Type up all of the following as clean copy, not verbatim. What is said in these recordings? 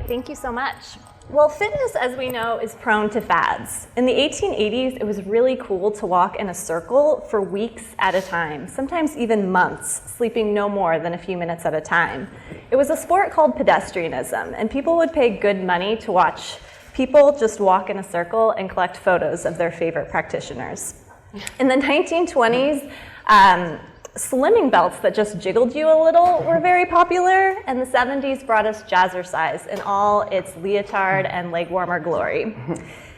Great, thank you so much. Well, fitness, as we know, is prone to fads. In the 1880s, it was really cool to walk in a circle for weeks at a time, sometimes even months, sleeping no more than a few minutes at a time. It was a sport called pedestrianism, and people would pay good money to watch people just walk in a circle and collect photos of their favorite practitioners. In the 1920s, slimming belts that just jiggled you a little were very popular, and the 70s brought us jazzercise in all its leotard and leg warmer glory.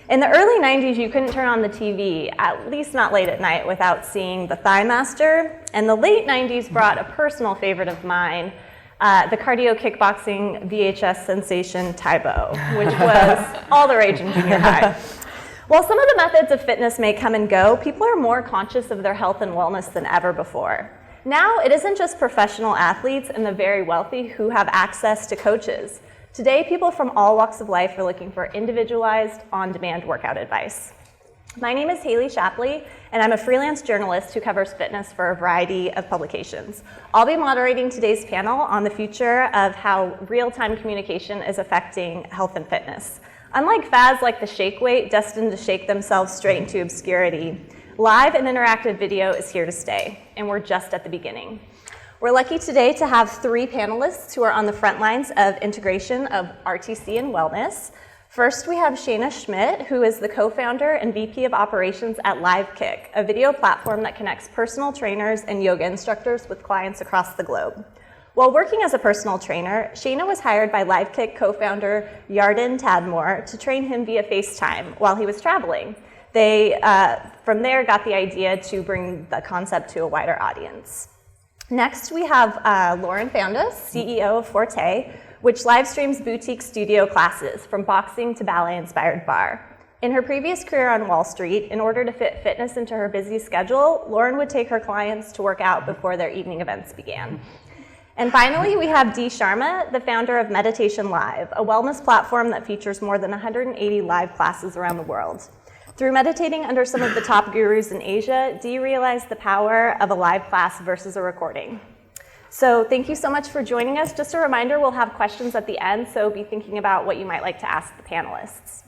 In the early 90s, you couldn't turn on the TV, at least not late at night, without seeing the Thigh Master, and the late 90s brought a personal favorite of mine, the cardio kickboxing VHS sensation Taibo, which was all the rage in junior high. While some of the methods of fitness may come and go, people are more conscious of their health and wellness than ever before. Now, it isn't just professional athletes and the very wealthy who have access to coaches. Today, people from all walks of life are looking for individualized, on-demand workout advice. My name is Shapley, and I'm a freelance journalist who covers fitness for a variety of publications. I'll be moderating today's panel on the future of how real-time communication is affecting health and fitness. Unlike fads like the shake weight, destined to shake themselves straight into obscurity, live and interactive video is here to stay, and we're just at the beginning. We're lucky today to have 3 panelists who are on the front lines of integration of RTC and wellness. First, we have Shayna Schmidt, who is the co-founder and VP of Operations at LiveKick, a video platform that connects personal trainers and yoga instructors with clients across the globe. While working as a personal trainer, Shayna was hired by LiveKick co-founder Yarden Tadmore to train him via FaceTime while he was traveling. They, from there, got the idea to bring the concept to a wider audience. Next, we have Lauren Foundos, CEO of Forte, which live streams boutique studio classes from boxing to ballet-inspired bar. In her previous career on Wall Street, in order to fit fitness into her busy schedule, Lauren would take her clients to work out before their evening events began. And finally, we have Sharma, the founder of Meditation.Live, a wellness platform that features more than 180 live classes around the world. Through meditating under some of the top gurus in Asia, Dee realized the power of a live class versus a recording. So thank you so much for joining us. Just a reminder, we'll have questions at the end, so be thinking about what you might like to ask the panelists.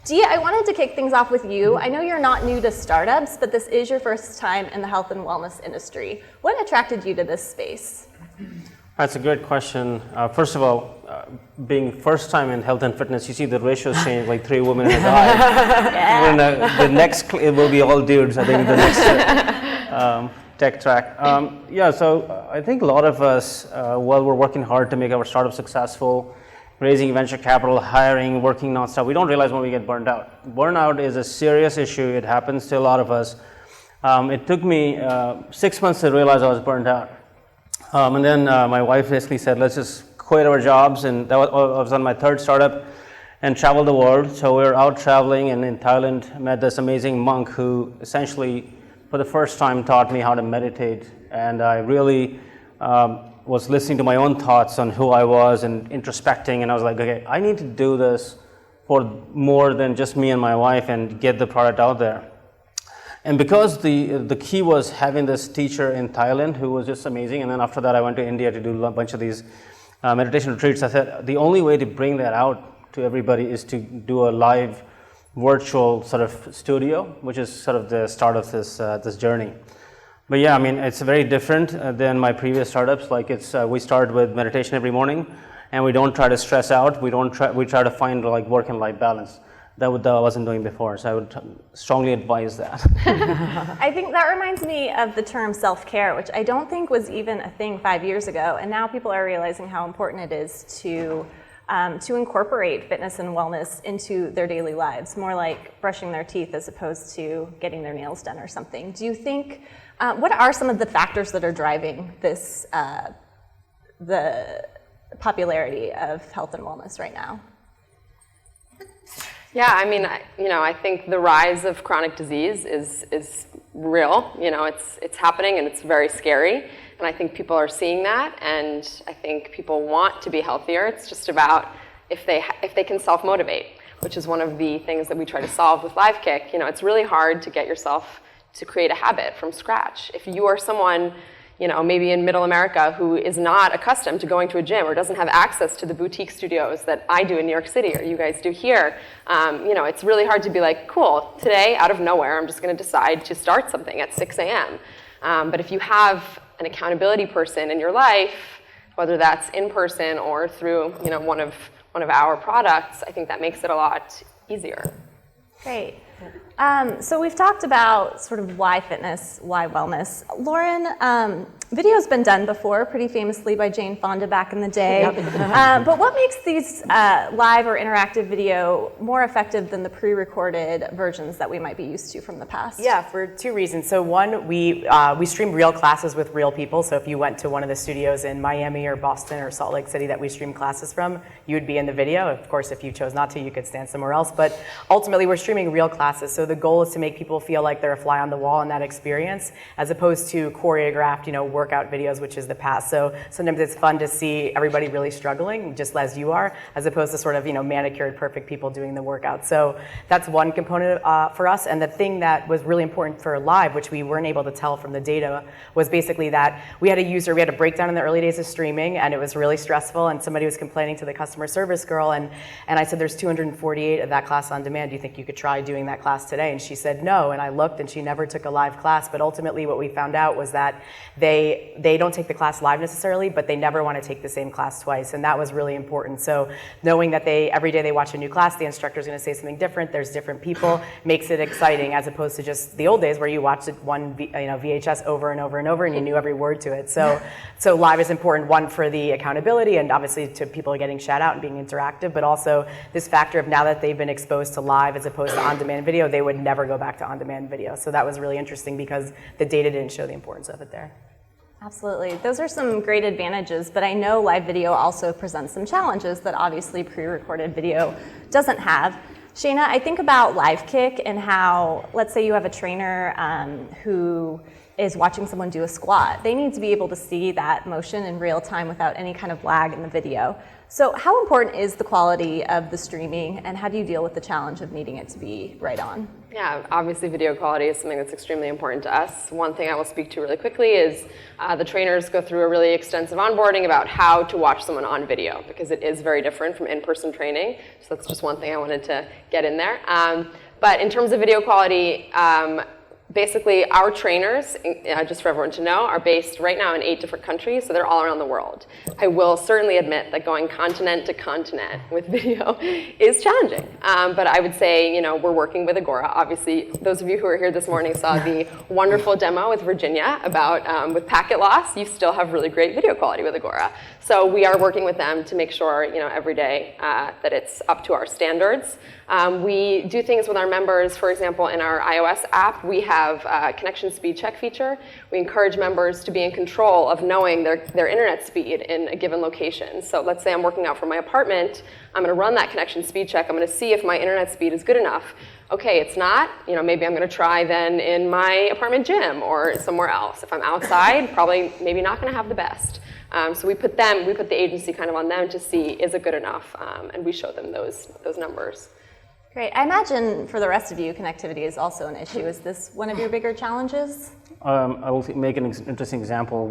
Dee, I wanted to kick things off with you. I know you're not new to startups, but this is your first time in the health and wellness industry. What attracted you to this space? That's a great question. First of all, being first time in health and fitness, you see the ratios change, like 3 women and a guy. Yeah. The next, it will be all dudes, I think, the next tech track. So I think a lot of us, while we're working hard to make our startup successful, raising venture capital, hiring, working nonstop, we don't realize when we get burned out. Burnout is a serious issue. It happens to a lot of us. It took me 6 months to realize I was burned out. And then my wife basically said, let's just quit our jobs, and I was on my 3rd startup and traveled the world. So we were out traveling, and in Thailand met this amazing monk who essentially for the first time taught me how to meditate. And I really was listening to my own thoughts on who I was and introspecting, and I was like, okay, I need to do this for more than just me and my wife and get the product out there. And because the key was having this teacher in Thailand who was just amazing, and then after that I went to India to do a bunch of these meditation retreats, I said the only way to bring that out to everybody is to do a live virtual sort of studio, which is sort of the start of this journey. But yeah, I mean, it's very different than my previous startups. Like we start with meditation every morning, and we don't try to stress out. We try to find like work and life balance. That I wasn't doing before, so I would strongly advise that. I think that reminds me of the term self-care, which I don't think was even a thing 5 years ago, and now people are realizing how important it is to incorporate fitness and wellness into their daily lives, more like brushing their teeth as opposed to getting their nails done or something. Do you think, what are some of the factors that are driving this, the popularity of health and wellness right now? Yeah, I mean, I think the rise of chronic disease is real. It's happening, and it's very scary. And I think people are seeing that, and I think people want to be healthier. It's just about if they can self-motivate, which is one of the things that we try to solve with LiveKick. It's really hard to get yourself to create a habit from scratch. If you are someone, maybe in Middle America who is not accustomed to going to a gym or doesn't have access to the boutique studios that I do in New York City or you guys do here. It's really hard to be like, cool, today out of nowhere, I'm just going to decide to start something at 6 a.m. But if you have an accountability person in your life, whether that's in person or through one of our products, I think that makes it a lot easier. Great. So we've talked about sort of why fitness, why wellness. Lauren, video's been done before, pretty famously by Jane Fonda back in the day. But what makes these live or interactive video more effective than the pre-recorded versions that we might be used to from the past? Yeah, for two reasons. So one, we stream real classes with real people. So if you went to one of the studios in Miami or Boston or Salt Lake City that we stream classes from, you would be in the video. Of course, if you chose not to, you could stand somewhere else. But ultimately, we're streaming real classes. So the goal is to make people feel like they're a fly on the wall in that experience, as opposed to choreographed, workout videos, which is the past. So sometimes it's fun to see everybody really struggling, just as you are, as opposed to sort of, manicured, perfect people doing the workout. So that's one component for us. And the thing that was really important for live, which we weren't able to tell from the data, was basically that we had a breakdown in the early days of streaming, and it was really stressful. And somebody was complaining to the customer service girl, and I said, there's 248 of that class on demand. Do you think you could try doing that class today? And she said no, and I looked, and she never took a live class. But ultimately what we found out was that they don't take the class live necessarily, but they never want to take the same class twice, and that was really important. So knowing that every day they watch a new class, the instructor's going to say something different, there's different people, makes it exciting, as opposed to just the old days where you watched one VHS over and over and over and you knew every word to it. So live is important, one, for the accountability and obviously to people getting shout out and being interactive, but also this factor of now that they've been exposed to live as opposed to on-demand video, they would never go back to on-demand video. So that was really interesting because the data didn't show the importance of it there. Absolutely. Those are some great advantages, but I know live video also presents some challenges that obviously pre-recorded video doesn't have. Shayna, I think about LiveKick and how, let's say you have a trainer who is watching someone do a squat. They need to be able to see that motion in real time without any kind of lag in the video. So how important is the quality of the streaming, and how do you deal with the challenge of needing it to be right on? Yeah, obviously video quality is something that's extremely important to us. One thing I will speak to really quickly is the trainers go through a really extensive onboarding about how to watch someone on video, because it is very different from in-person training. So that's just one thing I wanted to get in there. But in terms of video quality, basically, our trainers, just for everyone to know, are based right now in 8 different countries, so they're all around the world. I will certainly admit that going continent to continent with video is challenging. But I would say, we're working with Agora. Obviously, those of you who were here this morning saw the wonderful demo with Virginia about with packet loss. You still have really great video quality with Agora. So we are working with them to make sure, every day that it's up to our standards. We do things with our members. For example, in our iOS app, we have a connection speed check feature. We encourage members to be in control of knowing their internet speed in a given location. So let's say I'm working out from my apartment. I'm going to run that connection speed check. I'm going to see if my internet speed is good enough. Okay, it's not. Maybe I'm going to try then in my apartment gym or somewhere else. If I'm outside, probably maybe not going to have the best. So we put the agency kind of on them to see, is it good enough? And we show them those numbers. Great. I imagine for the rest of you, connectivity is also an issue. Is this one of your bigger challenges? I will make an interesting example.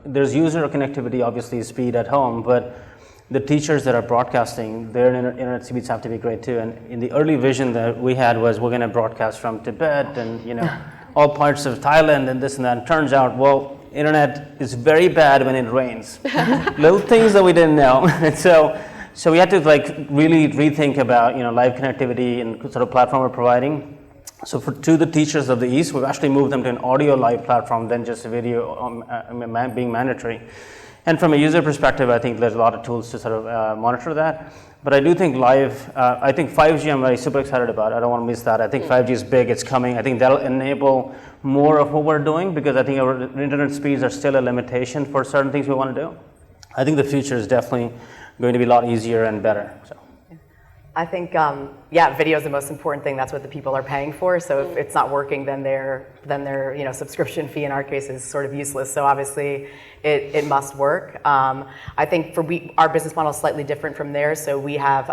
There's user connectivity, obviously speed at home, but the teachers that are broadcasting, their internet speeds have to be great too. And in the early vision that we had was we're going to broadcast from Tibet and all parts of Thailand and this and that. And turns out, well, internet is very bad when it rains. Little things that we didn't know. And so we had to really rethink about live connectivity and sort of platform we're providing. So to the teachers of the East, we've actually moved them to an audio live platform than just video being mandatory. And from a user perspective, I think there's a lot of tools to sort of monitor that. But I do think live, I think 5G I'm very super excited about. I don't want to miss that. I think 5G is big, it's coming. I think that'll enable more of what we're doing, because I think our internet speeds are still a limitation for certain things we want to do. I think the future is definitely going to be a lot easier and better. So. I think, yeah, video is the most important thing. That's what the people are paying for. So if it's not working, then their subscription fee in our case is sort of useless. So obviously it must work. I think our business model is slightly different from theirs. So we have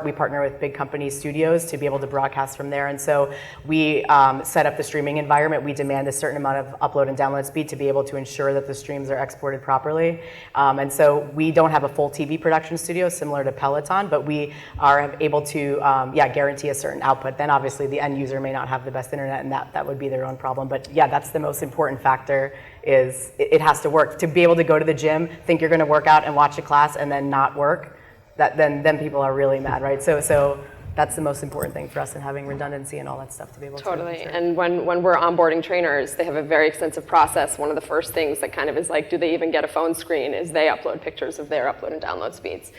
we partner with big company studios to be able to broadcast from there. And so we set up the streaming environment. We demand a certain amount of upload and download speed to be able to ensure that the streams are exported properly. And so we don't have a full TV production studio similar to Peloton, but we are able to guarantee a certain output. Then obviously the end user may not have the best internet, and that would be their own problem. But yeah, that's the most important factor, is it has to work. To be able to go to the gym, think you're going to work out and watch a class and then not work, then people are really mad, right? So that's the most important thing for us in having redundancy and all that stuff to be able to Totally. ensure. And when we're onboarding trainers, they have a very extensive process. One of the first things that kind of is like, do they even get a phone screen, is they upload pictures of their upload and download speeds.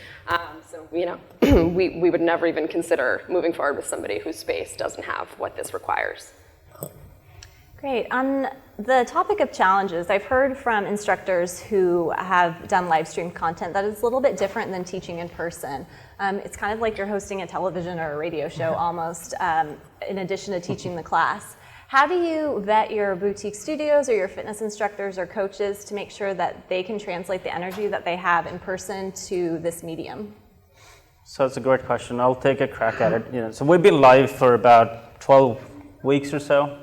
So we would never even consider moving forward with somebody whose space doesn't have what this requires. Great. On the topic of challenges, I've heard from instructors who have done live stream content that is a little bit different than teaching in person. It's kind of like you're hosting a television or a radio show almost, in addition to teaching the class. How do you vet your boutique studios or your fitness instructors or coaches to make sure that they can translate the energy that they have in person to this medium? So it's a great question. I'll take a crack at it. So we've been live for about 12 weeks or so.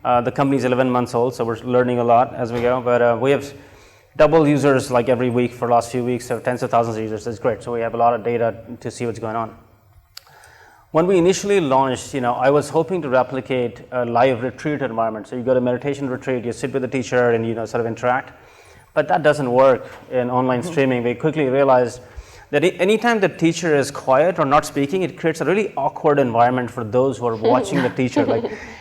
The company's 11 months old, so we're learning a lot as we go. But we have double users like every week for the last few weeks, so tens of thousands of users. It's great. So we have a lot of data to see what's going on. When we initially launched, I was hoping to replicate a live retreat environment. So you go to a meditation retreat, you sit with the teacher, and sort of interact. But that doesn't work in online streaming. We quickly realized that anytime the teacher is quiet or not speaking, it creates a really awkward environment for those who are watching the teacher.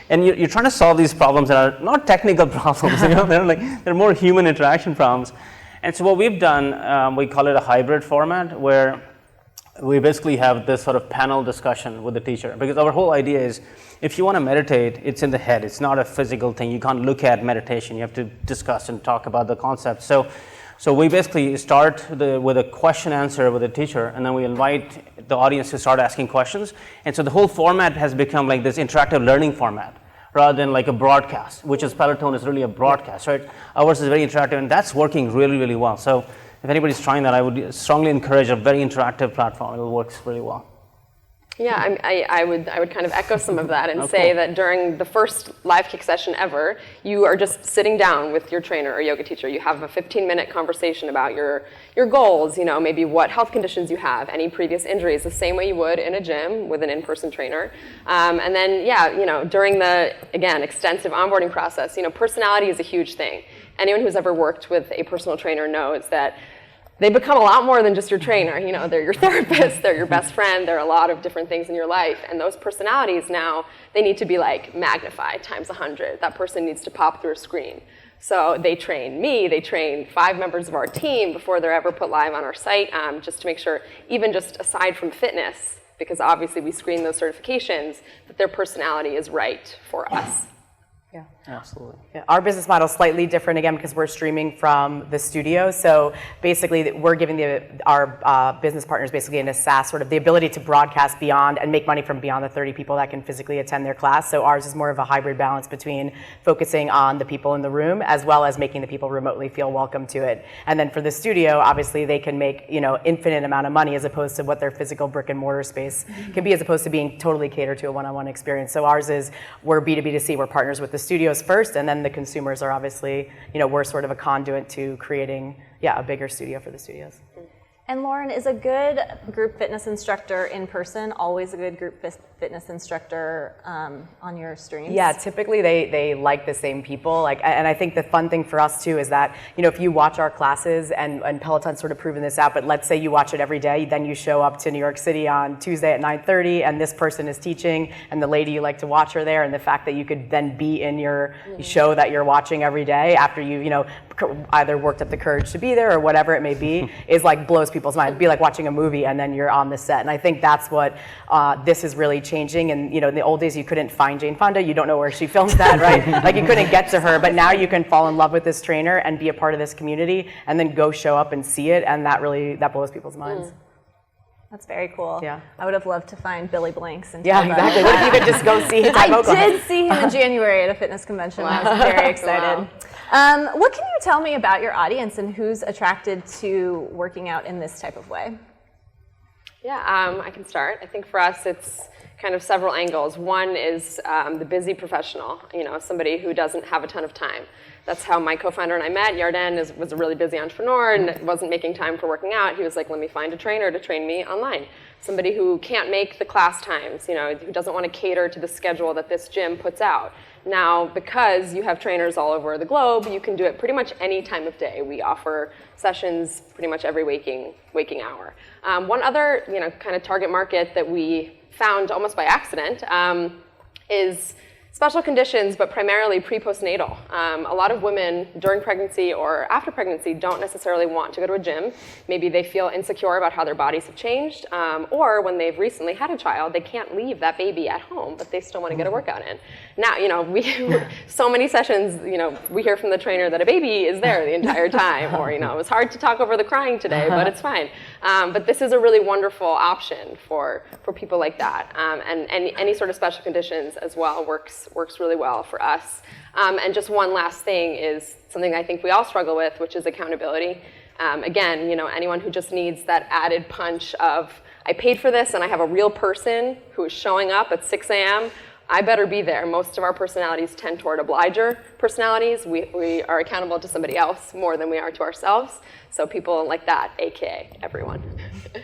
And you're trying to solve these problems that are not technical problems. They're more human interaction problems. And so what we've done, we call it a hybrid format, where we basically have this sort of panel discussion with the teacher. Because our whole idea is, if you want to meditate, it's in the head. It's not a physical thing. You can't look at meditation. You have to discuss and talk about the concept. So we basically start with a question answer with the teacher, and then we invite the audience to start asking questions. And so the whole format has become like this interactive learning format, rather than like a broadcast, which is Peloton is really a broadcast, right? Ours is very interactive, and that's working really, really well. So if anybody's trying that, I would strongly encourage a very interactive platform. It works really well. Yeah, I would kind of echo some of that and say that during the first LiveKick session ever, you are just sitting down with your trainer or yoga teacher. You have a 15-minute conversation about your goals, maybe what health conditions you have, any previous injuries, the same way you would in a gym with an in-person trainer. And then, during the, again, extensive onboarding process, personality is a huge thing. Anyone who's ever worked with a personal trainer knows that they become a lot more than just your trainer. They're your therapist, they're your best friend, they're a lot of different things in your life. And those personalities now, they need to be like magnified times 100. That person needs to pop through a screen. So they train me, they train 5 members of our team before they're ever put live on our site, just to make sure, even just aside from fitness, because obviously we screen those certifications, that their personality is right for us. Yeah. Absolutely. Yeah, our business model is slightly different, again, because we're streaming from the studio. So basically, we're giving our business partners basically in a SaaS sort of the ability to broadcast beyond and make money from beyond the 30 people that can physically attend their class. So ours is more of a hybrid balance between focusing on the people in the room as well as making the people remotely feel welcome to it. And then for the studio, obviously, they can make infinite amount of money as opposed to what their physical brick and mortar space can be, as opposed to being totally catered to a one-on-one experience. So ours is, we're B2B2C. We're partners with the studios first, and then the consumers are obviously, we're sort of a conduit to creating, a bigger studio for the studios. And Lauren, is a good group fitness instructor in person always a good group fitness instructor on your streams? Yeah, typically they like the same people. And I think the fun thing for us too is that, if you watch our classes, and Peloton's sort of proven this out, but let's say you watch it every day, then you show up to New York City on Tuesday at 9:30, and this person is teaching, and the lady you like to watch her there, and the fact that you could then be in your show that you're watching every day after you, either worked up the courage to be there or whatever it may be, is like blows people's minds. It'd be like watching a movie and then you're on the set. And I think that's what this is really changing. And in the old days, you couldn't find Jane Fonda. You don't know where she films that, right? Like you couldn't get to her. But now you can fall in love with this trainer and be a part of this community and then go show up and see it. And that blows people's minds. That's very cool. Yeah. I would have loved to find Billy Blanks and Yeah, exactly. What if you could just go see him at Oakland? I did see him in January at a fitness convention. I was very excited. Wow. What can you tell me about your audience and who's attracted to working out in this type of way? Yeah, I can start. I think for us, it's kind of several angles. One is the busy professional, somebody who doesn't have a ton of time. That's how my co-founder and I met. Yarden was a really busy entrepreneur and wasn't making time for working out. He was like, let me find a trainer to train me online. Somebody who can't make the class times, who doesn't want to cater to the schedule that this gym puts out. Now, because you have trainers all over the globe, you can do it pretty much any time of day. We offer sessions pretty much every waking hour. One other, kind of target market that we found almost by accident is special conditions, but primarily pre-postnatal. A lot of women during pregnancy or after pregnancy don't necessarily want to go to a gym. Maybe they feel insecure about how their bodies have changed, or when they've recently had a child, they can't leave that baby at home, but they still want to get a workout in. Now, so many sessions, we hear from the trainer that a baby is there the entire time, or, it was hard to talk over the crying today, but it's fine. But this is a really wonderful option for people like that. And any sort of special conditions as well works really well for us. And just one last thing is something I think we all struggle with, which is accountability. Again, anyone who just needs that added punch of, I paid for this and I have a real person who is showing up at 6 a.m., I better be there. Most of our personalities tend toward obliger personalities. We are accountable to somebody else more than we are to ourselves. So people like that, AKA everyone.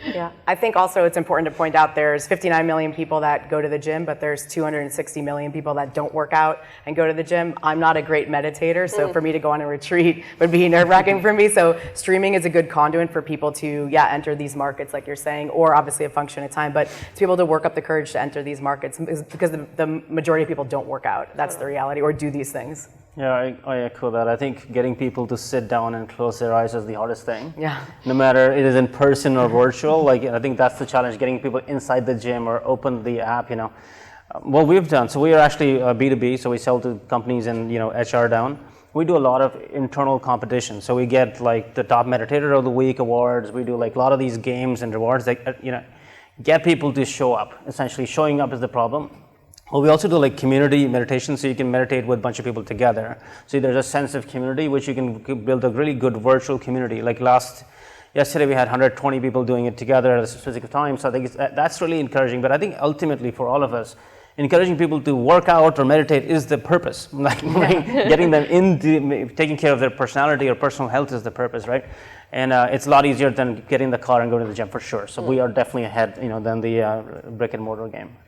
Yeah, I think also it's important to point out there's 59 million people that go to the gym, but there's 260 million people that don't work out and go to the gym. I'm not a great meditator, so for me to go on a retreat would be nerve-wracking for me. So streaming is a good conduit for people to, enter these markets like you're saying, or obviously a function of time, but to be able to work up the courage to enter these markets because the majority of people don't work out. That's the reality, or do these things. Yeah, I echo that. I think getting people to sit down and close their eyes is the hardest thing. Yeah. No matter it is in person or virtual, I think that's the challenge, getting people inside the gym or open the app, What we've done, so we are actually B2B, so we sell to companies and, HR down. We do a lot of internal competition. So we get the top meditator of the week awards. We do a lot of these games and rewards that, get people to show up. Essentially, showing up is the problem. Well, we also do community meditation, so you can meditate with a bunch of people together. So there's a sense of community, which you can build a really good virtual community. Yesterday we had 120 people doing it together at a specific time. So I think that's really encouraging. But I think ultimately for all of us, encouraging people to work out or meditate is the purpose. Getting them taking care of their personality or personal health is the purpose, right? And it's a lot easier than getting in the car and going to the gym for sure. So we are definitely ahead, than the brick and mortar game.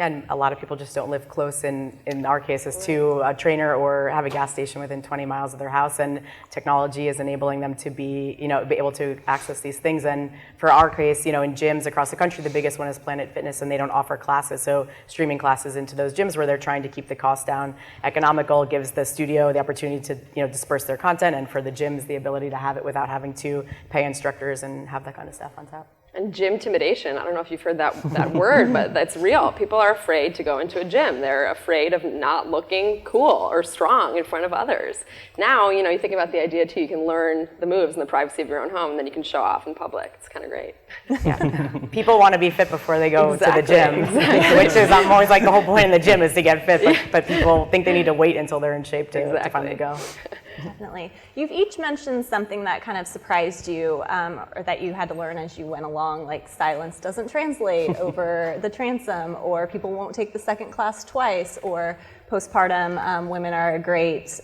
And a lot of people just don't live close, in our cases, to a trainer or have a gas station within 20 miles of their house. And technology is enabling them to be able to access these things. And for our case, in gyms across the country, the biggest one is Planet Fitness, and they don't offer classes. So streaming classes into those gyms where they're trying to keep the cost down, economical, gives the studio the opportunity to disperse their content, and for the gyms the ability to have it without having to pay instructors and have that kind of stuff on top. And gym intimidation, I don't know if you've heard that word, but that's real. People are afraid to go into a gym. They're afraid of not looking cool or strong in front of others. Now, you think about the idea too, you can learn the moves in the privacy of your own home, and then you can show off in public. It's kind of great. Yeah. People want to be fit before they go to the gym, exactly. which is, I'm always the whole point in the gym is to get fit, but people think they need to wait until they're in shape to finally go. Definitely. You've each mentioned something that kind of surprised you, or that you had to learn as you went along, like silence doesn't translate over the transom, or people won't take the second class twice, or postpartum women are a great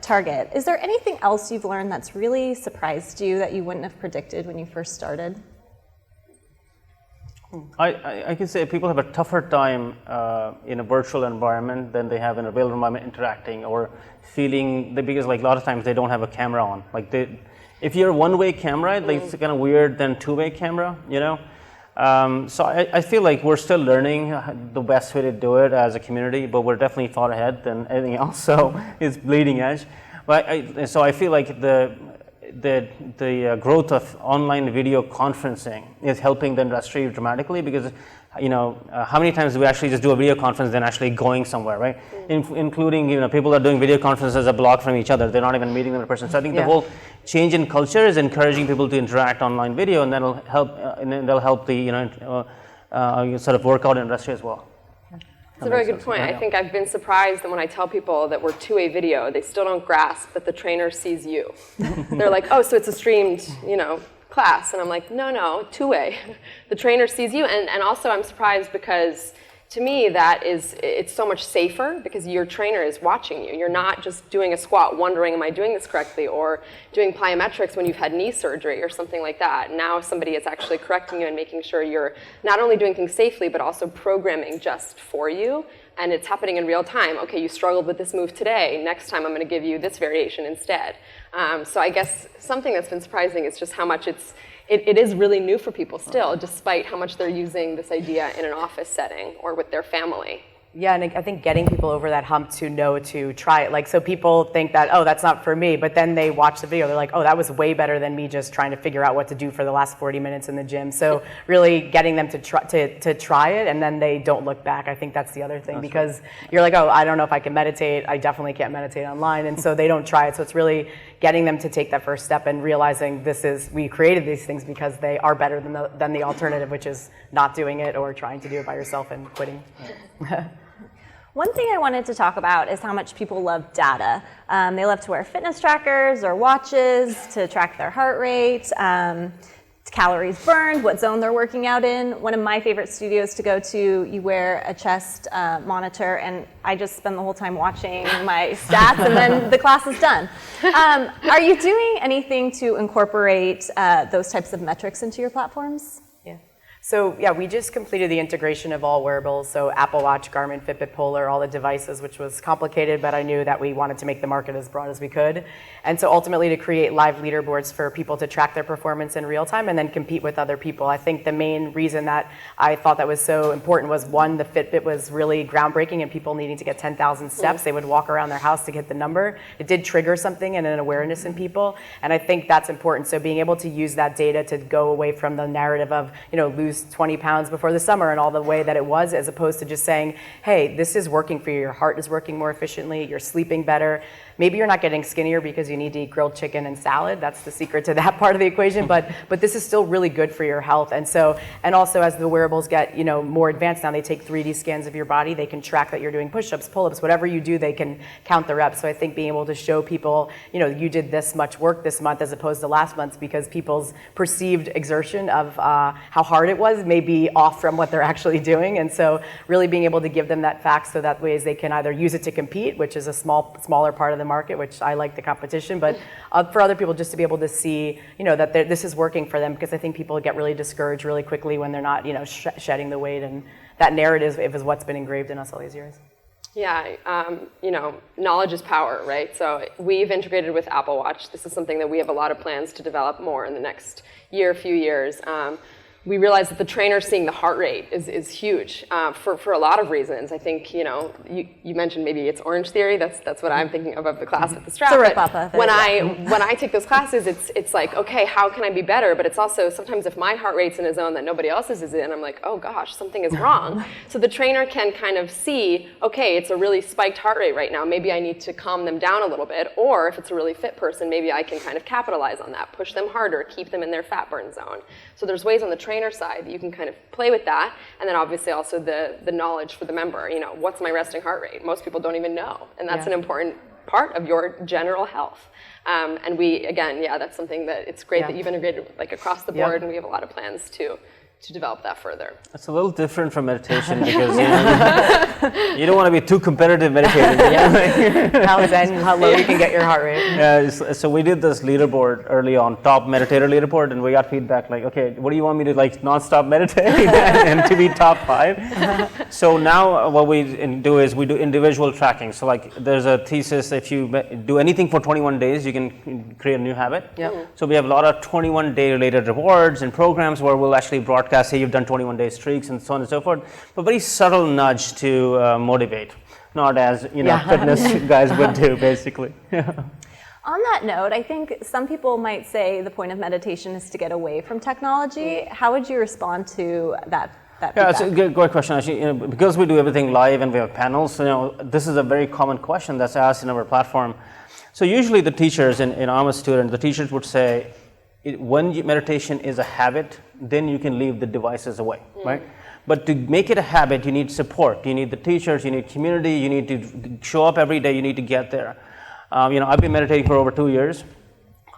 target. Is there anything else you've learned that's really surprised you that you wouldn't have predicted when you first started? I can say people have a tougher time in a virtual environment than they have in a real environment interacting or feeling, because a lot of times they don't have a camera on. If you're a one-way camera, it's kind of weird than two-way camera, So I feel like we're still learning the best way to do it as a community, but we're definitely far ahead than anything else, so it's bleeding edge. But so I feel like the growth of online video conferencing is helping the industry dramatically, because how many times do we actually just do a video conference than actually going somewhere, right? Including people are doing video conferences a block from each other. They're not even meeting them in person. So I think the whole change in culture is encouraging people to interact online video, and that'll help the sort of workout industry as well. That's a very good point. I think I've been surprised that when I tell people that we're two-way video, they still don't grasp that the trainer sees you. They're like, oh, so it's a streamed, class. And I'm like, no, two-way. The trainer sees you. And also I'm surprised because to me it's so much safer because your trainer is watching you. You're not just doing a squat wondering, am I doing this correctly? Or doing plyometrics when you've had knee surgery or something like that. Now somebody is actually correcting you and making sure you're not only doing things safely, but also programming just for you. And it's happening in real time. Okay, you struggled with this move today. Next time I'm going to give you this variation instead. So I guess something that's been surprising is just how much it is really new for people still, despite how much they're using this idea in an office setting or with their family. Yeah, and I think getting people over that hump to know to try it. Like, so people think that, oh, that's not for me, but then they watch the video, they're like, oh, that was way better than me just trying to figure out what to do for the last 40 minutes in the gym. So really getting them to try it, and then they don't look back. I think that's the other thing, because you're like, oh, I don't know if I can meditate. I definitely can't meditate online, and so they don't try it. So it's really getting them to take that first step and realizing we created these things because they are better than the alternative, which is not doing it or trying to do it by yourself and quitting. One thing I wanted to talk about is how much people love data. They love to wear fitness trackers or watches to track their heart rate, calories burned, what zone they're working out in. One of my favorite studios to go to, you wear a chest monitor, and I just spend the whole time watching my stats, and then the class is done. Are you doing anything to incorporate those types of metrics into your platforms? So yeah, we just completed the integration of all wearables, so Apple Watch, Garmin, Fitbit, Polar, all the devices, which was complicated, but I knew that we wanted to make the market as broad as we could. And so ultimately to create live leaderboards for people to track their performance in real time and then compete with other people. I think the main reason that I thought that was so important was, one, the Fitbit was really groundbreaking and people needing to get 10,000 steps. They would walk around their house to hit the number. It did trigger something and an awareness in people, and I think that's important. So being able to use that data to go away from the narrative of, lose 20 pounds before the summer and all the way that it was, as opposed to just saying, hey, this is working for you. Your heart is working more efficiently. You're sleeping better. Maybe you're not getting skinnier because you need to eat grilled chicken and salad. That's the secret to that part of the equation. But this is still really good for your health. And so, and also as the wearables get more advanced now, they take 3D scans of your body. They can track that you're doing push-ups, pull-ups, whatever you do. They can count the reps. So I think being able to show people, you did this much work this month as opposed to last month, because people's perceived exertion of how hard it was may be off from what they're actually doing. And so really being able to give them that fact, so that ways they can either use it to compete, which is a smaller part of the market, which I like the competition, but for other people just to be able to see, that this is working for them, because I think people get really discouraged really quickly when they're not, shedding the weight, and that narrative is what's been engraved in us all these years. Yeah, knowledge is power, right? So we've integrated with Apple Watch. This is something that we have a lot of plans to develop more in the next few years. We realize that the trainer seeing the heart rate is huge for a lot of reasons. I think, you mentioned maybe it's Orange Theory. That's what I'm thinking of the class with the strap. But when I take those classes, it's like, okay, how can I be better? But it's also sometimes if my heart rate's in a zone that nobody else's is in, I'm like, oh gosh, something is wrong. So the trainer can kind of see, okay, it's a really spiked heart rate right now. Maybe I need to calm them down a little bit. Or if it's a really fit person, maybe I can kind of capitalize on that, push them harder, keep them in their fat burn zone. So there's ways on the trainer side that you can kind of play with that, and then obviously also the knowledge for the member. What's my resting heart rate? Most people don't even know, and that's an important part of your general health. And we, again, that's something that it's great that you've integrated like across the board, and we have a lot of plans to develop that further. It's a little different from meditation because you don't want to be too competitive meditating. How zen, how low you can get your heart rate. Yeah, so we did this leaderboard early on, top meditator leaderboard, and we got feedback like, okay, what do you want me to non-stop meditate and to be top 5? So now what we do is we do individual tracking. So there's a thesis, if you do anything for 21 days, you can create a new habit. Yeah. So we have a lot of 21-day related rewards and programs where we'll actually broadcast, say you've done 21-day streaks and so on and so forth, but very subtle nudge to motivate, not as fitness guys would do basically. On that note, I think some people might say the point of meditation is to get away from technology. How would you respond to that? Yeah, it's a great question. Actually, because we do everything live and we have panels, this is a very common question that's asked in our platform. So usually the teachers, and I'm a student, the teachers would say, when meditation is a habit, then you can leave the devices away, right? But to make it a habit, you need support. You need the teachers, you need community, you need to show up every day, you need to get there. I've been meditating for over 2 years.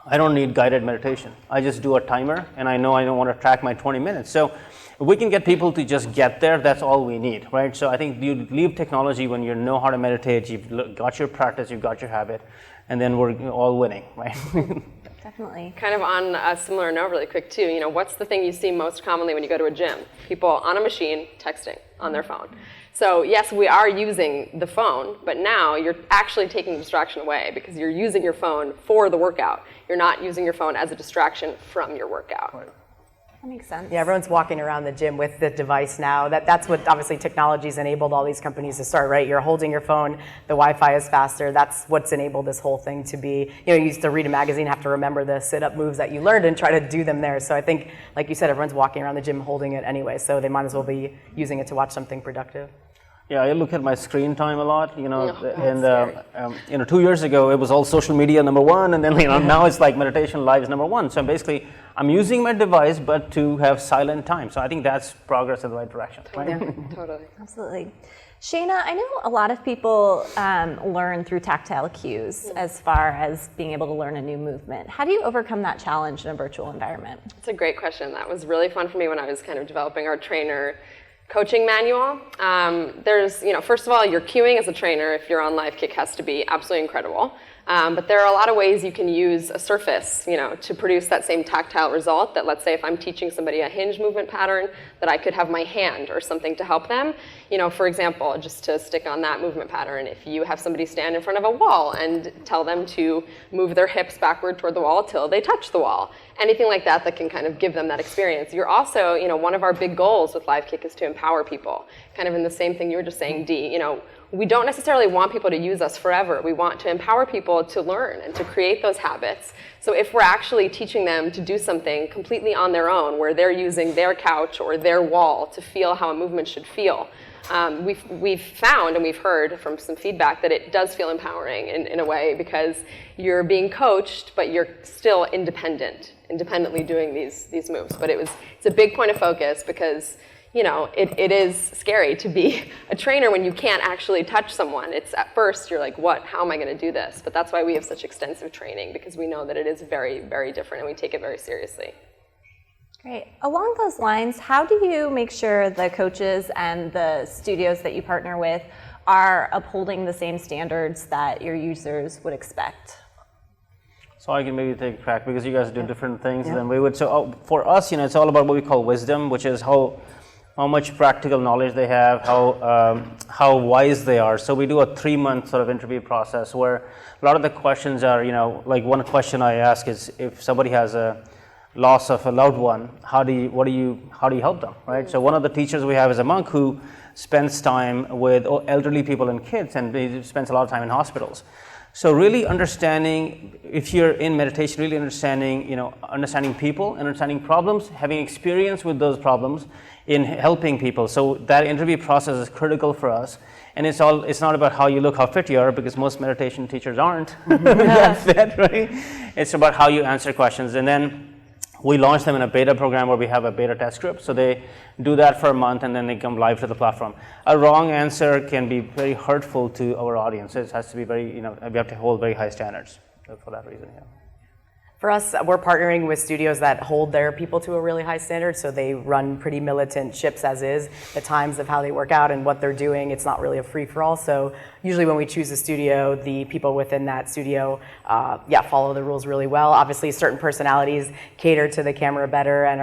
I don't need guided meditation. I just do a timer, and I know I don't want to track my 20 minutes. So if we can get people to just get there, that's all we need, right? So I think you leave technology when you know how to meditate, you've got your practice, you've got your habit, and then we're all winning, right? Definitely. Kind of on a similar note really quick too, what's the thing you see most commonly when you go to a gym? People on a machine texting on their phone. So yes, we are using the phone, but now you're actually taking the distraction away because you're using your phone for the workout. You're not using your phone as a distraction from your workout. Right. That makes sense. Yeah, everyone's walking around the gym with the device now. That's what obviously technology's enabled all these companies to start, right? You're holding your phone, the Wi-Fi is faster. That's what's enabled this whole thing to be. You used to read a magazine, have to remember the sit-up moves that you learned and try to do them there. So I think, like you said, everyone's walking around the gym holding it anyway, so they might as well be using it to watch something productive. Yeah, I look at my screen time a lot, and 2 years ago it was all social media #1, and then now it's like Meditation.Live is #1. So basically, I'm using my device, but to have silent time. So I think that's progress in the right direction, right? Yeah, totally. Absolutely. Shayna, I know a lot of people learn through tactile cues as far as being able to learn a new movement. How do you overcome that challenge in a virtual environment? It's a great question. That was really fun for me when I was kind of developing our trainer coaching manual. There's, first of all, your cueing as a trainer, if you're on LiveKick, has to be absolutely incredible. But there are a lot of ways you can use a surface, to produce that same tactile result that, let's say, if I'm teaching somebody a hinge movement pattern, that I could have my hand or something to help them. For example, just to stick on that movement pattern, if you have somebody stand in front of a wall and tell them to move their hips backward toward the wall till they touch the wall, anything like that that can kind of give them that experience. You're also, one of our big goals with LiveKick is to empower people. Kind of in the same thing you were just saying, Dee, we don't necessarily want people to use us forever. We want to empower people to learn and to create those habits. So if we're actually teaching them to do something completely on their own, where they're using their couch or their wall to feel how a movement should feel, we've found and we've heard from some feedback that it does feel empowering in a way, because you're being coached, but you're still independently doing these moves. But it's a big point of focus because it is scary to be a trainer when you can't actually touch someone. It's at first you're like, how am I going to do this? But that's why we have such extensive training, because we know that it is very, very different and we take it very seriously. Great. Along those lines, how do you make sure the coaches and the studios that you partner with are upholding the same standards that your users would expect? So I can maybe take a crack, because you guys do different things than we would. So for us, it's all about what we call wisdom, which is how much practical knowledge they have, how wise they are. So we do a 3-month sort of interview process where a lot of the questions are, like one question I ask is, if somebody has a loss of a loved one, how do you help them, right? So one of the teachers we have is a monk who spends time with elderly people and kids, and he spends a lot of time in hospitals. So really understanding, if you're in meditation, really understanding people, understanding problems, having experience with those problems in helping people. So that interview process is critical for us. And it's not about how you look, how fit you are, because most meditation teachers aren't that fit, right? It's about how you answer questions. And then we launch them in a beta program where we have a beta test group. So they do that for a month and then they come live to the platform. A wrong answer can be very hurtful to our audience. It has to be very, we have to hold very high standards for that reason, yeah. For us, we're partnering with studios that hold their people to a really high standard, so they run pretty militant ships as is. The times of how they work out and what they're doing, it's not really a free-for-all. So usually when we choose a studio, the people within that studio, follow the rules really well. Obviously, certain personalities cater to the camera better and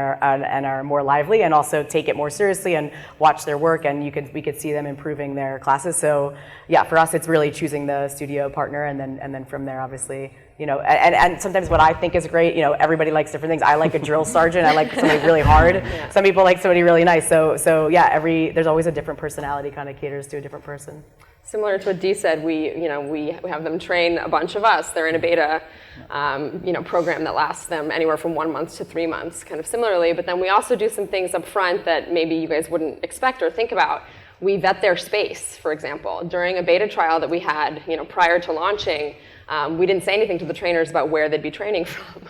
are more lively, and also take it more seriously and watch their work, and we could see them improving their classes. So yeah, for us, it's really choosing the studio partner, and then from there, obviously. And sometimes what I think is great, everybody likes different things. I like a drill sergeant. I like somebody really hard. Yeah. Some people like somebody really nice. So yeah, there's always a different personality, kind of caters to a different person. Similar to what Dee said, we have them train a bunch of us. They're in a beta program that lasts them anywhere from 1 month to 3 months, kind of similarly. But then we also do some things up front that maybe you guys wouldn't expect or think about. We vet their space, for example. During a beta trial that we had, prior to launching, we didn't say anything to the trainers about where they'd be training from.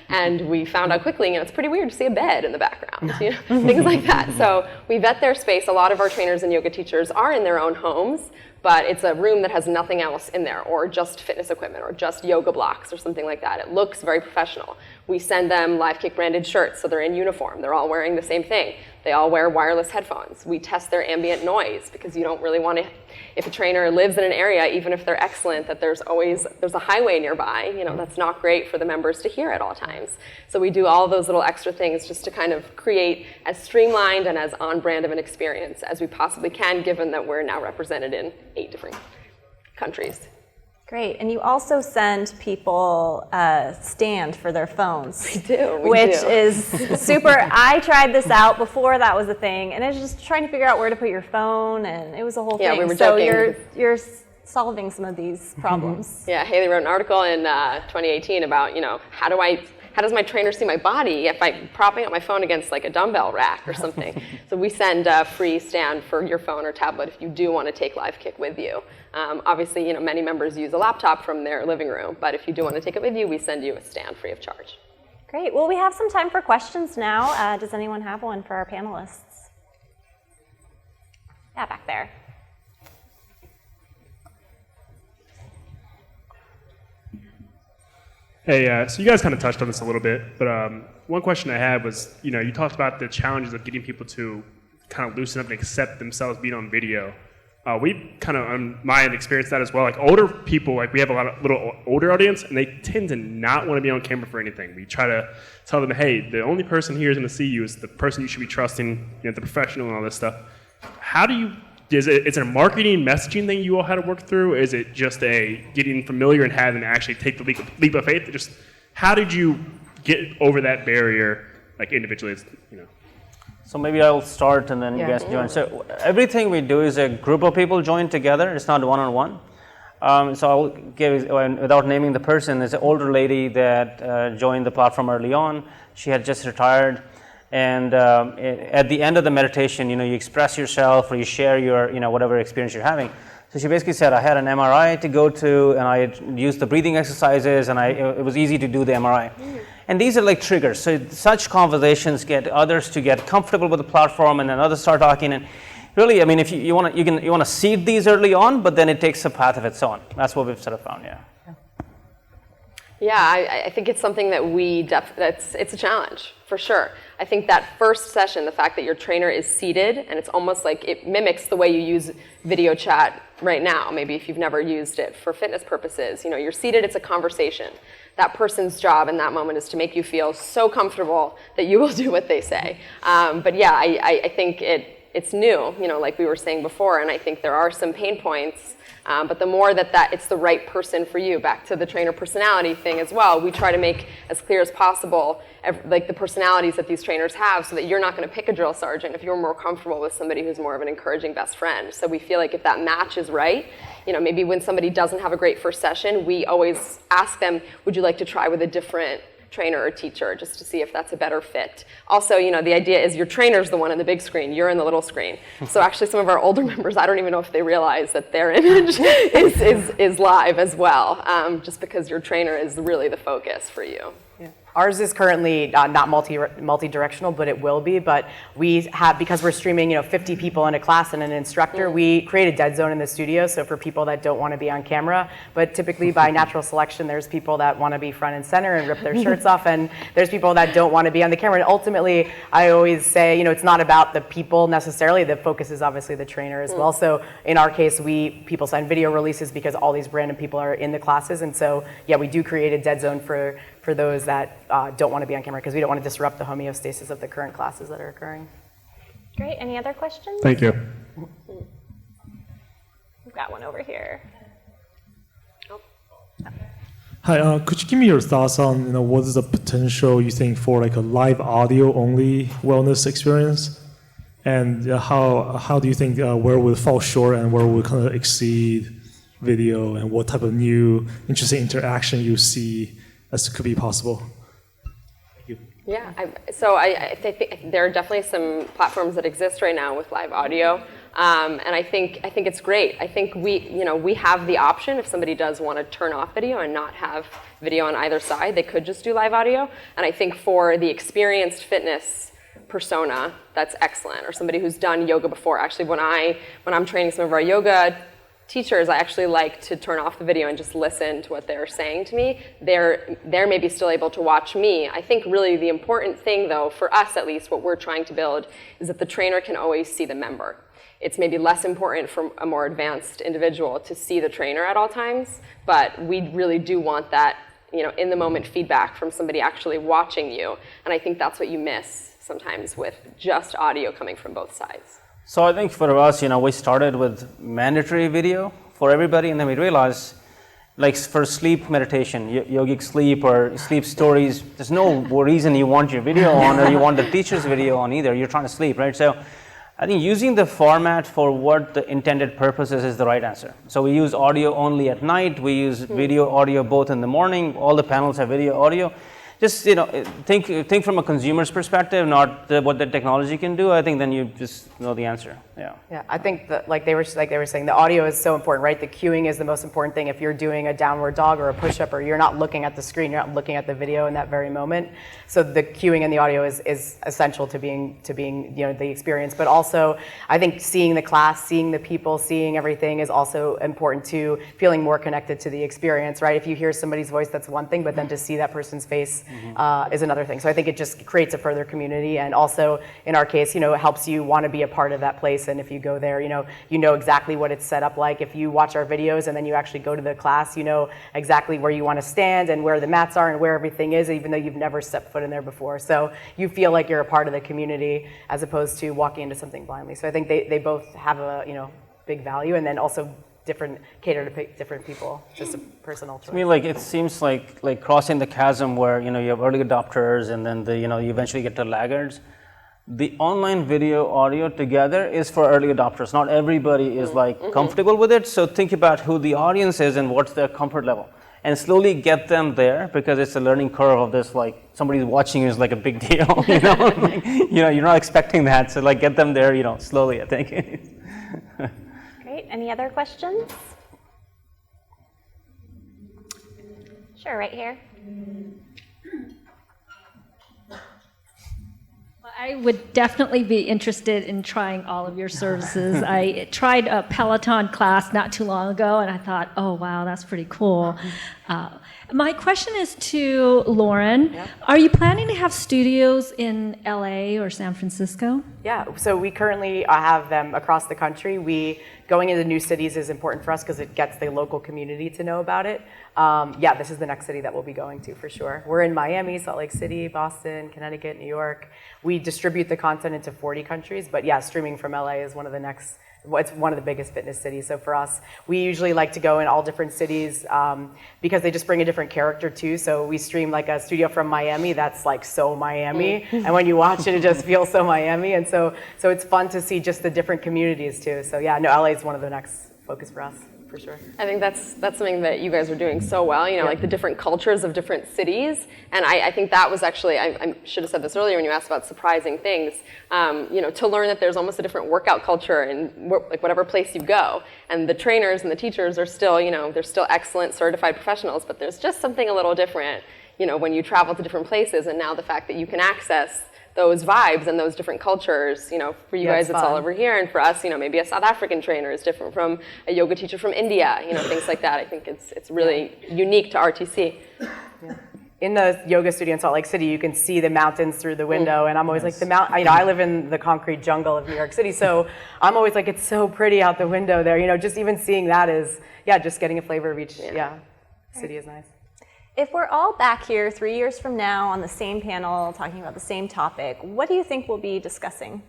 And we found out quickly, it's pretty weird to see a bed in the background, things like that. So we vet their space. A lot of our trainers and yoga teachers are in their own homes, but it's a room that has nothing else in there, or just fitness equipment, or just yoga blocks, or something like that. It looks very professional. We send them LiveKick branded shirts, so they're in uniform. They're all wearing the same thing. They all wear wireless headphones. We test their ambient noise, because you don't really want to, if a trainer lives in an area, even if they're excellent, that there's a highway nearby, that's not great for the members to hear at all times. So we do all those little extra things just to kind of create as streamlined and as on-brand of an experience as we possibly can, given that we're now represented in 8 different countries. Great, and you also send people a stand for their phones. We do. Which is super. I tried this out before that was a thing, and it's just trying to figure out where to put your phone, and it was a whole thing. We were so joking. you're solving some of these problems. Yeah, Haley wrote an article in 2018 about, how does my trainer see my body if I'm propping up my phone against like a dumbbell rack or something? So we send a free stand for your phone or tablet if you do want to take LiveKick with you. Obviously, many members use a laptop from their living room, but if you do want to take it with you, we send you a stand free of charge. Great. Well, we have some time for questions now. Does anyone have one for our panelists? Yeah, back there. Hey, so you guys kind of touched on this a little bit, but one question I had was, you talked about the challenges of getting people to kind of loosen up and accept themselves being on video. We kind of, on my end, experienced that as well. Like older people, we have a lot of little older audience, and they tend to not want to be on camera for anything. We try to tell them, hey, the only person here is going to see you is the person you should be trusting, the professional and all this stuff. How do you? Is it a marketing messaging thing you all had to work through? Is it just a getting familiar and having to actually take the leap of faith? Just how did you get over that barrier, individually? So maybe I'll start and then you guys join. So everything we do is a group of people join together. It's not one-on-one. So I'll give, without naming the person, there's an older lady that joined the platform early on. She had just retired. And at the end of the meditation, you express yourself or you share your, whatever experience you're having. So she basically said, I had an MRI to go to, and I used the breathing exercises, and it was easy to do the MRI. And these are like triggers. So such conversations get others to get comfortable with the platform, and then others start talking. And really, if you want to seed these early on, but then it takes a path of its own. That's what we've sort of found, yeah. Yeah, I think it's something that it's a challenge, for sure. I think that first session, the fact that your trainer is seated, and it's almost like it mimics the way you use video chat right now, maybe if you've never used it for fitness purposes. You're seated, it's a conversation. That person's job in that moment is to make you feel so comfortable that you will do what they say. But yeah, I think it's new, like we were saying before, and I think there are some pain points. But the more that it's the right person for you, back to the trainer personality thing as well, we try to make as clear as possible the personalities that these trainers have, so that you're not going to pick a drill sergeant if you're more comfortable with somebody who's more of an encouraging best friend. So we feel like if that match is right, maybe when somebody doesn't have a great first session, we always ask them, would you like to try with a different trainer or teacher, just to see if that's a better fit. Also, the idea is your trainer's the one in the big screen, you're in the little screen. So actually some of our older members, I don't even know if they realize that their image is live as well, just because your trainer is really the focus for you. Yeah. Ours is currently not multi-directional, but it will be. But we have, because we're streaming, 50 people in a class and an instructor, we create a dead zone in the studio. So for people that don't want to be on camera, but typically by natural selection, there's people that want to be front and center and rip their shirts off, and there's people that don't want to be on the camera. And ultimately, I always say, it's not about the people necessarily. The focus is obviously the trainer as well. So in our case, people sign video releases because all these random people are in the classes, and so yeah, we do create a dead zone for those that don't want to be on camera, because we don't want to disrupt the homeostasis of the current classes that are occurring. Great. Any other questions? Thank you. We've got one over here. Hi, could you give me your thoughts on what is the potential you think for a live audio only wellness experience? And how do you think where will fall short and where will kind of exceed video, and what type of new interesting interaction you see as could be possible? Thank you. Yeah, I think there are definitely some platforms that exist right now with live audio, and I think it's great. I think we have the option if somebody does want to turn off video and not have video on either side, they could just do live audio. And I think for the experienced fitness persona, that's excellent. Or somebody who's done yoga before. Actually, when I'm training some of our yoga teachers, I actually like to turn off the video and just listen to what they're saying to me. They're maybe still able to watch me. I think really the important thing, though, for us at least, what we're trying to build is that the trainer can always see the member. It's maybe less important for a more advanced individual to see the trainer at all times, but we really do want that, in the moment feedback from somebody actually watching you. And I think that's what you miss sometimes with just audio coming from both sides. So I think for us, we started with mandatory video for everybody, and then we realized, like for sleep meditation, yogic sleep or sleep stories, there's no reason you want your video on or you want the teacher's video on either. You're trying to sleep, right? So I think using the format for what the intended purpose is the right answer. So we use audio only at night. We use video, audio both in the morning. All the panels have video, audio. Just think from a consumer's perspective, not what the technology can do. I think then you just know the answer. Yeah. Yeah, I think that like they were saying, the audio is so important, right? The cueing is the most important thing. If you're doing a downward dog or a push-up, or you're not looking at the screen, you're not looking at the video in that very moment. So the cueing and the audio is essential to being the experience. But also, I think seeing the class, seeing the people, seeing everything is also important to feeling more connected to the experience, right? If you hear somebody's voice, that's one thing, but then to see that person's face is another thing. So I think it just creates a further community, and also in our case, it helps you want to be a part of that place. And if you go there, you know exactly what it's set up like. If you watch our videos and then you actually go to the class, you know exactly where you want to stand and where the mats are and where everything is, even though you've never stepped foot in there before. So you feel like you're a part of the community as opposed to walking into something blindly. So I think they both have a big value, and then also cater to different people, just a personal choice. To me, it seems like crossing the chasm where you have early adopters and then you eventually get to laggards. The online video audio together is for early adopters. Not everybody is comfortable with it. So think about who the audience is and what's their comfort level, and slowly get them there, because it's a learning curve of this. Somebody's watching you is like a big deal. You're not expecting that. So get them there. Slowly. I think. Great. Any other questions? Sure, right here. I would definitely be interested in trying all of your services. I tried a Peloton class not too long ago, and I thought, oh, wow, that's pretty cool. My question is to Lauren. Yep. Are you planning to have studios in LA or San Francisco? Yeah, so we currently have them across the country. Going into new cities is important for us because it gets the local community to know about it. This is the next city that we'll be going to for sure. We're in Miami, Salt Lake City, Boston, Connecticut, New York. We distribute the content into 40 countries, but yeah, streaming from LA is it's one of the biggest fitness cities. So for us, we usually like to go in all different cities because they just bring a different character too. So we stream a studio from Miami that's so Miami, and when you watch it, it just feels so Miami. And so it's fun to see just the different communities too. So yeah, no, LA is one of the next focus for us. For sure. I think that's something that you guys are doing so well, the different cultures of different cities. And I think that was actually, I should have said this earlier when you asked about surprising things, to learn that there's almost a different workout culture in whatever place you go. And the trainers and the teachers are still, they're still excellent certified professionals, but there's just something a little different, when you travel to different places. And now the fact that you can access those vibes and those different cultures, for you guys, it's all over here. And for us, maybe a South African trainer is different from a yoga teacher from India, things like that. I think it's really unique to RTC. Yeah. In the yoga studio in Salt Lake City, you can see the mountains through the window, and I'm always I live in the concrete jungle of New York City, so I'm always it's so pretty out the window there. Just even seeing that is, just getting a flavor of each, city is nice. If we're all back here 3 years from now on the same panel talking about the same topic, what do you think we'll be discussing?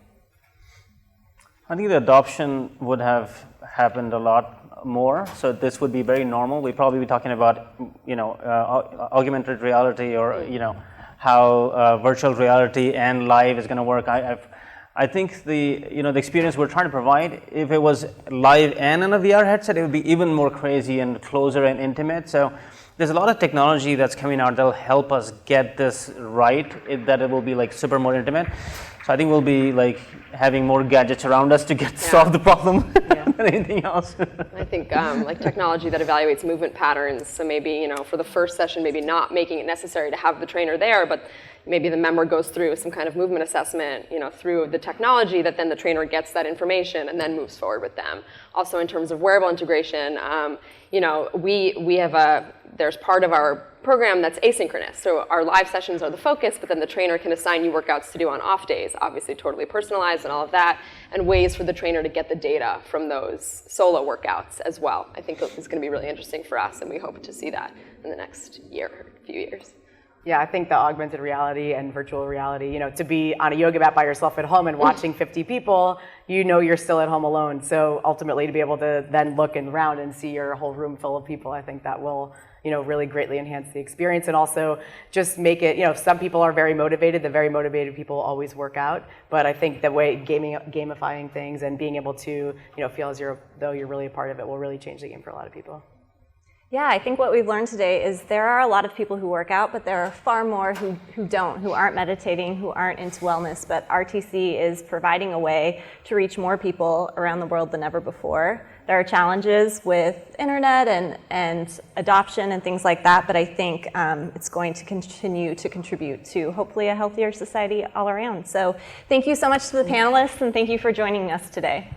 I think the adoption would have happened a lot more. So this would be very normal. We'd probably be talking about, augmented reality, or how virtual reality and live is going to work. I think the experience we're trying to provide, if it was live and in a VR headset, it would be even more crazy and closer and intimate. So there's a lot of technology that's coming out that'll help us get this right, that it will be like super more intimate. So I think we'll be like having more gadgets around us to solve the problem than anything else. I think like technology that evaluates movement patterns. So maybe, for the first session, maybe not making it necessary to have the trainer there, but maybe the member goes through some kind of movement assessment, through the technology, that then the trainer gets that information and then moves forward with them. Also, in terms of wearable integration, we have there's part of our program that's asynchronous. So our live sessions are the focus, but then the trainer can assign you workouts to do on off days, obviously totally personalized and all of that, and ways for the trainer to get the data from those solo workouts as well. I think this is going to be really interesting for us, and we hope to see that in the next few years. Yeah, I think the augmented reality and virtual reality, to be on a yoga mat by yourself at home and watching 50 people, you're still at home alone. So ultimately to be able to then look around and see your whole room full of people, I think that will, really greatly enhance the experience, and also just make it, some people are very motivated. The very motivated people always work out. But I think the way gamifying things and being able to, feel as though you're really a part of it will really change the game for a lot of people. Yeah, I think what we've learned today is there are a lot of people who work out, but there are far more who don't, who aren't meditating, who aren't into wellness. But RTC is providing a way to reach more people around the world than ever before. There are challenges with internet and adoption and things like that, but I think it's going to continue to contribute to hopefully a healthier society all around. So thank you so much to the panelists, and thank you for joining us today.